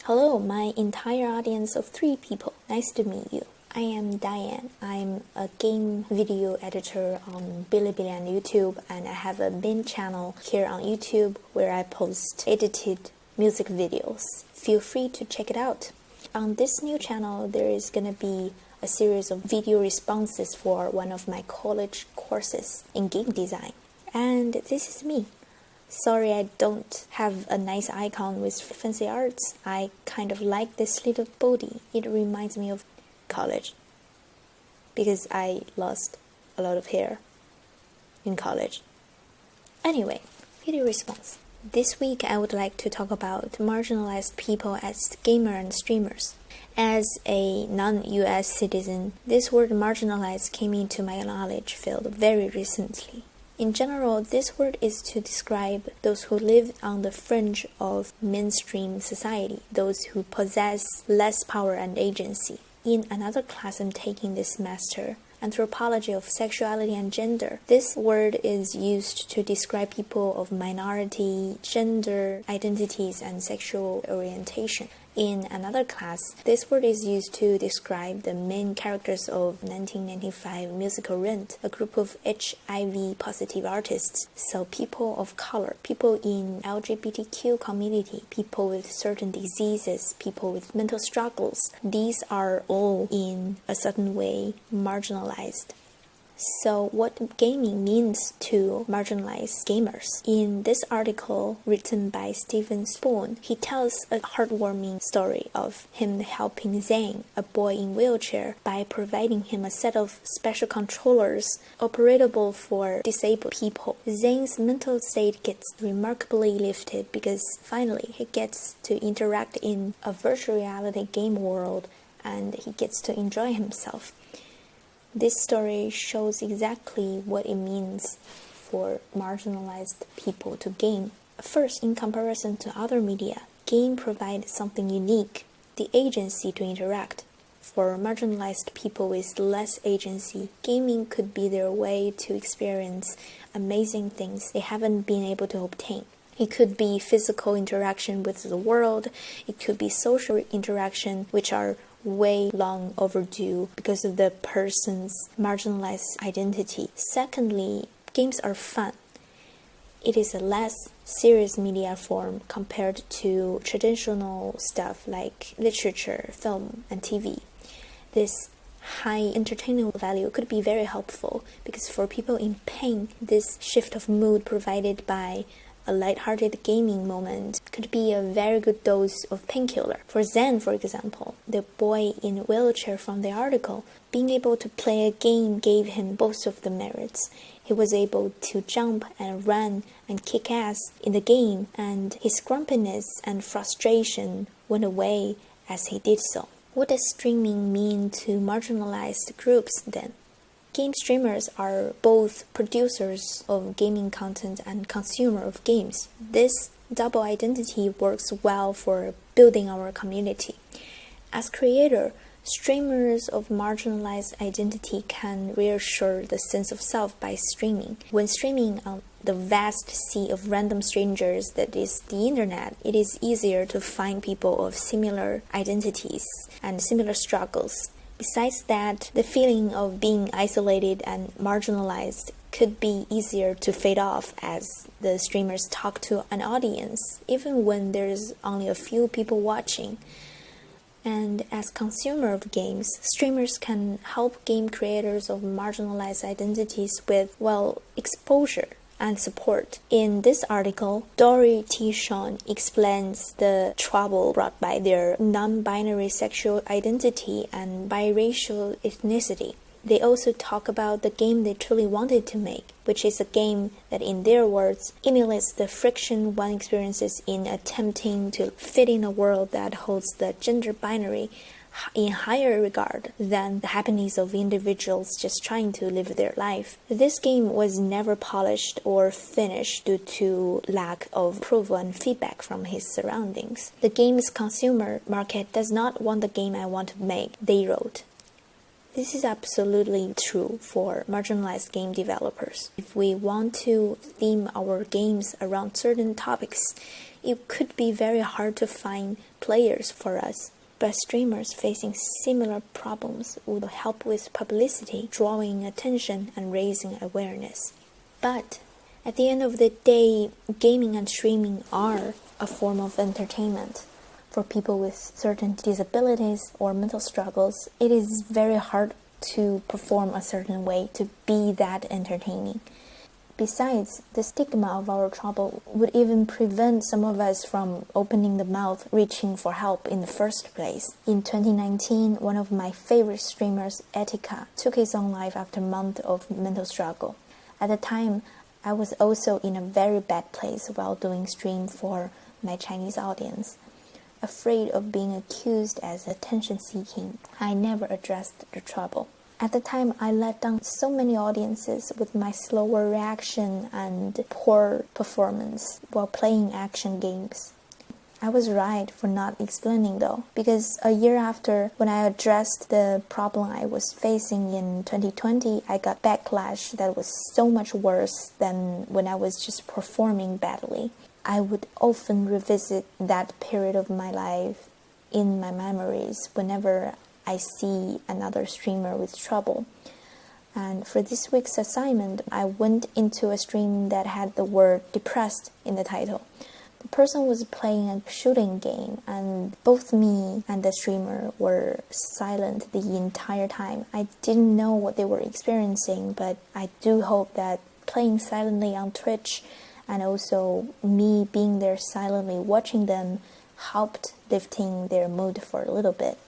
Hello, my entire audience of 3 people. Nice to meet you. I am Diane. I'm a game video editor on Bilibili and YouTube, and I have a main channel here on YouTube where I post edited music videos. Feel free to check it out. On this new channel, there is gonna be a series of video responses for one of my college courses in game design. And this is me. Sorry I don't have a nice icon with fancy arts. I kind of like this little body. It reminds me of college because I lost a lot of hair in college. Anyway, video response. This week I would like to talk about marginalized people as gamers and streamers. As a non-US citizen, this word marginalized came into my knowledge field very recently. In general, this word is to describe those who live on the fringe of mainstream society, those who possess less power and agency. In another class I'm taking this semester, Anthropology of Sexuality and Gender, this word is used to describe people of minority, gender, identities, and sexual orientation. In another class, this word is used to describe the main characters of 1995 musical Rent, a group of HIV-positive artists. So people of color, people in LGBTQ community, people with certain diseases, people with mental struggles, these are all in a certain way marginalized. So what gaming means to marginalized gamers. In this article written by Stephen Spoon, he tells a heartwarming story of him helping Zane, a boy in wheelchair, by providing him a set of special controllers operatable for disabled people. Zane's mental state gets remarkably lifted because finally he gets to interact in a virtual reality game world and he gets to enjoy himself. This story shows exactly what it means for marginalized people to game. First, in comparison to other media, game provides something unique, the agency to interact. For marginalized people with less agency, gaming could be their way to experience amazing things they haven't been able to obtain. It could be physical interaction with the world, it could be social interaction, which are way long overdue because of the person's marginalized identity. Secondly, games are fun. It is a less serious media form compared to traditional stuff like literature, film, and TV. This high entertainment value could be very helpful because for people in pain, this shift of mood provided by a light-hearted gaming moment could be a very good dose of painkiller. For Zen, for example, the boy in a wheelchair from the article, being able to play a game gave him both of the merits. He was able to jump and run and kick ass in the game, and his grumpiness and frustration went away as he did so. What does streaming mean to marginalized groups then? Game streamers are both producers of gaming content and consumer of games. This double identity works well for building our community. As creator, streamers of marginalized identity can reassure the sense of self by streaming. When streaming on the vast sea of random strangers that is the internet, it is easier to find people of similar identities and similar struggles. Besides that, the feeling of being isolated and marginalized could be easier to fade off as the streamers talk to an audience, even when there's only a few people watching. And as consumer of games, streamers can help game creators of marginalized identities with, exposure and support. In this article, Dory T. Sean explains the trouble brought by their non-binary sexual identity and biracial ethnicity. They also talk about the game they truly wanted to make, which is a game that, in their words, emulates the friction one experiences in attempting to fit in a world that holds the gender binary in higher regard than the happiness of individuals just trying to live their life. This game was never polished or finished due to lack of approval and feedback from his surroundings. The game's consumer market does not want the game I want to make, they wrote. This is absolutely true for marginalized game developers. If we want to theme our games around certain topics, it could be very hard to find players for us. But streamers facing similar problems would help with publicity, drawing attention, and raising awareness. But at the end of the day, gaming and streaming are a form of entertainment. For people with certain disabilities or mental struggles, it is very hard to perform a certain way to be that entertaining. Besides, the stigma of our trouble would even prevent some of us from opening the mouth, reaching for help in the first place. In 2019, one of my favorite streamers, Etika, took his own life after a month of mental struggle. At the time, I was also in a very bad place while doing stream for my Chinese audience. Afraid of being accused as attention-seeking, I never addressed the trouble. At the time, I let down so many audiences with my slower reaction and poor performance while playing action games. I was right for not explaining though, because a year after, when I addressed the problem I was facing in 2020, I got backlash that was so much worse than when I was just performing badly. I would often revisit that period of my life in my memories whenever I see another streamer with trouble. And for this week's assignment, I went into a stream that had the word depressed in the title. The person was playing a shooting game, and both me and the streamer were silent the entire time. I didn't know what they were experiencing, but I do hope that playing silently on Twitch and also me being there silently watching them helped lifting their mood for a little bit.